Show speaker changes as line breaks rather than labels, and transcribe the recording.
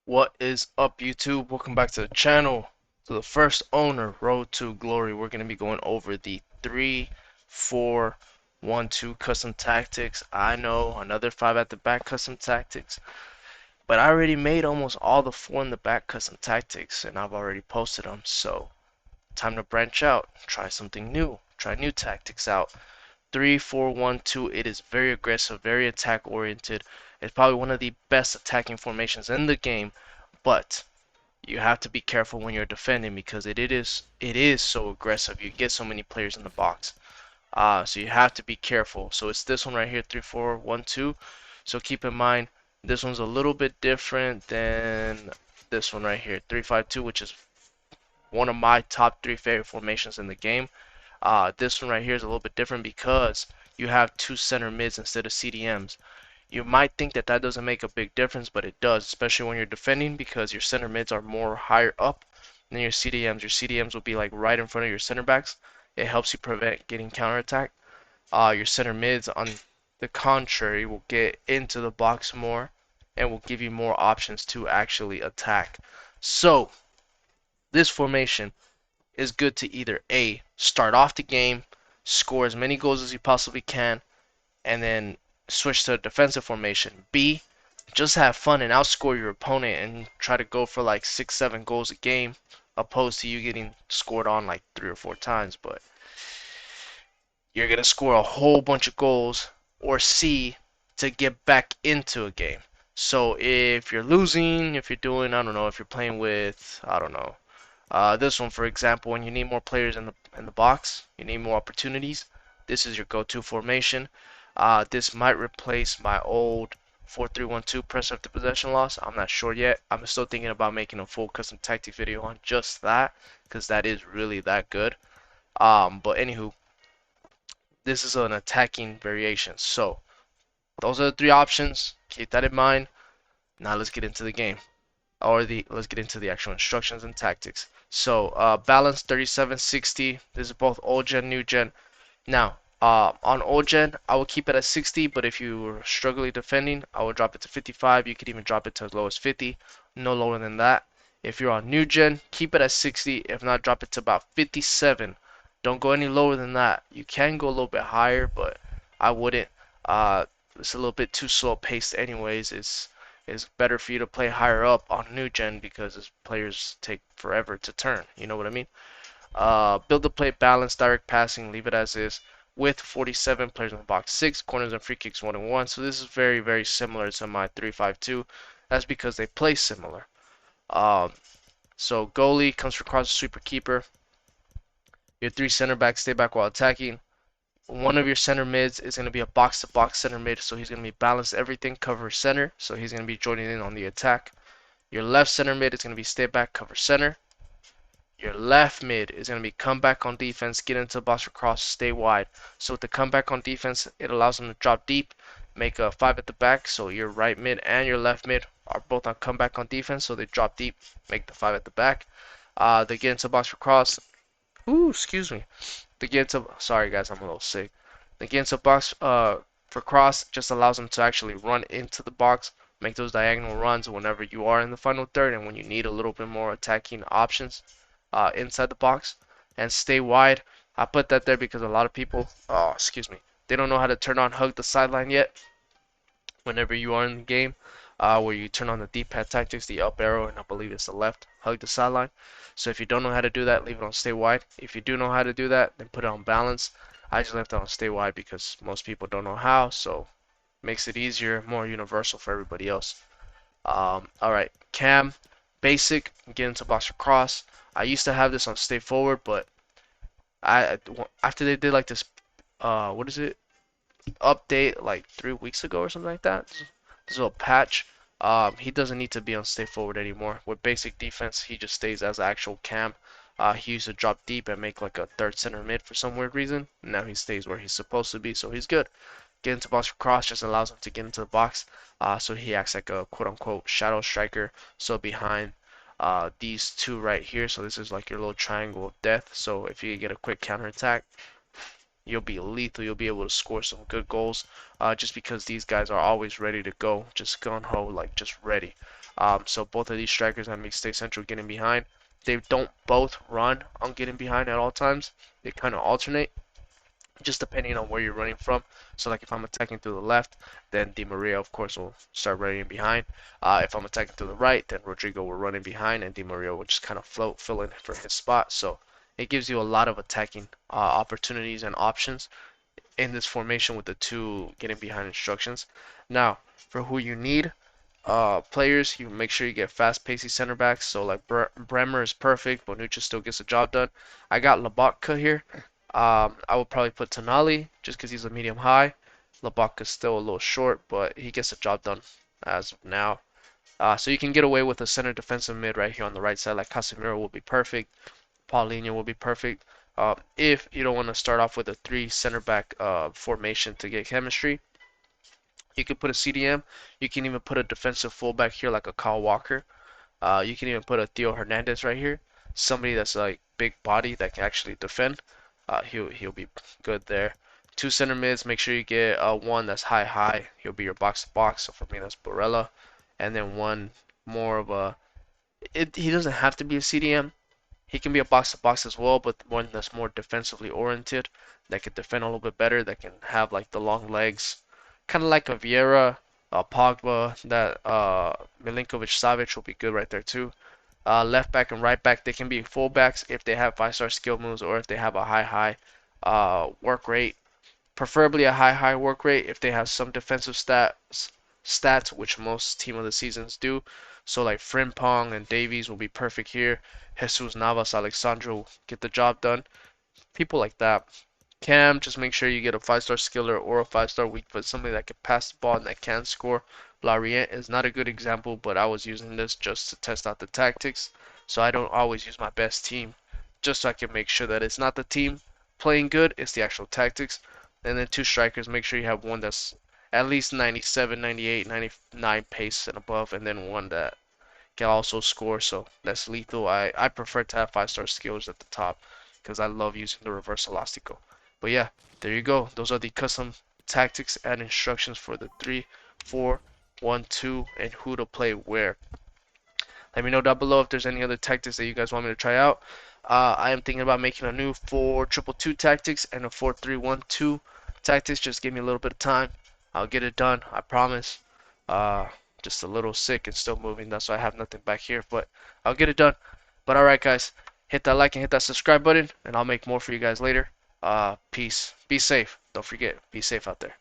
What is up, YouTube? Welcome back to the channel. To the first owner, Road to Glory. We're going to be going over the 3-4-1-2 custom tactics. I know, another 5 at the back custom tactics. But I already made almost all the 4 in the back custom tactics, and I've already posted them. So, time to branch out. Try something new. Try new tactics out. 3-4-1-2. It is very aggressive, very attack oriented. It's probably one of the best attacking formations in the game, but you have to be careful when you're defending because it is so aggressive. You get so many players in the box. So you have to be careful. So it's this one right here, 3-4-1-2. So keep in mind this one's a little bit different than this one right here, 3-5-2, which is one of my top 3 favorite formations in the game. This one right here is a little bit different because you have 2 center mids instead of CDMs. You might think that that doesn't make a big difference, but it does, especially when you're defending because your center mids are more higher up than your CDMs. Your CDMs will be like right in front of your center backs. It helps you prevent getting counterattack. Your center mids, on the contrary, will get into the box more and will give you more options to actually attack. So, this formation is good to either A, start off the game, score as many goals as you possibly can, and then switch to a defensive formation. B, just have fun and outscore your opponent and try to go for like 6, 7 goals a game, opposed to you getting scored on like 3 or 4 times. But you're gonna score a whole bunch of goals. Or C, to get back into a game. So if you're losing, if you're doing, I don't know, if you're playing with, I don't know, this one, for example, when you need more players in the box, you need more opportunities. This is your go-to formation. This might replace my old 4-3-1-2 press after possession loss. I'm not sure yet. I'm still thinking about making a full custom tactic video on just that because that is really that good. But anywho, this is an attacking variation. So those are the 3 options. Keep that in mind. Now let's get into the game. Let's get into the actual instructions and tactics. So balance 3760. This is both old gen, new gen. Now on old gen, I will keep it at 60, but if you are struggling defending, I will drop it to 55. You could even drop it to as low as 50, no lower than that. If you're on new gen, keep it at 60. If not, drop it to about 57. Don't go any lower than that. You can go a little bit higher, but I wouldn't. It's a little bit too slow paced anyways. It's better for you to play higher up on new gen because players take forever to turn. You know what I mean? Build the play balance, direct passing, leave it as is. With 47 players in the box, 6 corners and free kicks 1 and 1. So this is very, very similar to my 3-5-2. That's because they play similar. Um, so goalie comes for cross, sweeper, keeper. Your 3 center backs stay back while attacking. One of your center mids is going to be a box-to-box center mid, so he's going to be balanced everything, cover center, so he's going to be joining in on the attack. Your left center mid is going to be stay back, cover center. Your left mid is going to be come back on defense, get into the box for cross, stay wide. So with the comeback on defense, it allows them to drop deep, make a 5 at the back. So your right mid and your left mid are both on comeback on defense, so they drop deep, make the 5 at the back. They get into the box for cross. Ooh, excuse me. They get into, sorry guys, I'm a little sick. They get into the box for cross, just allows them to actually run into the box, make those diagonal runs whenever you are in the final third and when you need a little bit more attacking options inside the box, and stay wide. I put that there because a lot of people, oh, excuse me, they don't know how to turn on hug the sideline yet. Whenever you are in the game, where you turn on the D-pad tactics, the up arrow, and I believe it's the left, hug the sideline. So if you don't know how to do that, leave it on stay wide. If you do know how to do that, then put it on balance. I just left it on stay wide because most people don't know how, so makes it easier, more universal for everybody else. Alright, cam, basic, get into box or cross. I used to have this on stay forward, but after they did like this, what is it? Update like 3 weeks ago or something like that. This little patch. He doesn't need to be on stay forward anymore. With basic defense, he just stays as actual cam. He used to drop deep and make like a third center mid for some weird reason. Now he stays where he's supposed to be, so he's good. Get into box for cross just allows him to get into the box. So he acts like a quote unquote shadow striker. So behind these 2 right here, so this is like your little triangle of death. So if you get a quick counter attack, you'll be lethal. You'll be able to score some good goals, just because these guys are always ready to go, just gun ho, like just ready. So both of these strikers that make Stay Central getting behind, they don't both run on getting behind at all times. They kind of alternate, just depending on where you're running from. So like if I'm attacking through the left, then Di Maria of course will start running behind. If I'm attacking through the right, then Rodrigo will run in behind, and Di Maria will just kind of float, fill in for his spot. So it gives you a lot of attacking opportunities and options in this formation with the two getting behind instructions. Now, for who you need, players, you make sure you get fast pacey center backs. So like Bremer is perfect, Bonucci still gets the job done. I got Labatka here. I would probably put Tonali just because he's a medium high. Labaka's still a little short, but he gets the job done as of now. So you can get away with a center defensive mid right here on the right side. Like Casemiro will be perfect. Paulinho will be perfect. If you don't want to start off with a three center back formation to get chemistry, you can put a CDM. You can even put a defensive fullback here like a Kyle Walker. You can even put a Theo Hernandez right here. Somebody that's like big body that can actually defend. He'll be good there. Two center mids. Make sure you get one that's high. He'll be your box to box. So for me, that's Barella. And then one more of a. He doesn't have to be a CDM. He can be a box to box as well, but one that's more defensively oriented, that can defend a little bit better, that can have like the long legs, kind of like a Vieira, Pogba, that Milinkovic Savic will be good right there too. Left back and right back, they can be fullbacks if they have 5-star skill moves or if they have a high work rate. Preferably a high work rate if they have some defensive stats, which most team of the seasons do. So like Frimpong and Davies will be perfect here. Jesus Navas, Alexandro get the job done. People like that. Cam, just make sure you get a 5-star skiller or a 5-star weak foot, somebody that can pass the ball and that can score. Lorient is not a good example, but I was using this just to test out the tactics. So I don't always use my best team, just so I can make sure that it's not the team playing good, it's the actual tactics. And then two strikers, make sure you have one that's at least 97, 98, 99 pace and above, and then one that can also score, so that's lethal. I prefer to have 5-star skills at the top because I love using the reverse elastico. But yeah, there you go. Those are the custom tactics and instructions for the 3-4-1-2 and who to play where. Let me know down below if there's any other tactics that you guys want me to try out. I am thinking about making a new 4-2-2 tactics and a 4-3-1-2 tactics. Just give me a little bit of time. I'll get it done. I promise. Uh, just a little sick and still moving. That's why I have nothing back here, but I'll get it done. But alright, guys, hit that like and hit that subscribe button, and I'll make more for you guys later. Peace. Be safe. Don't forget, be safe out there.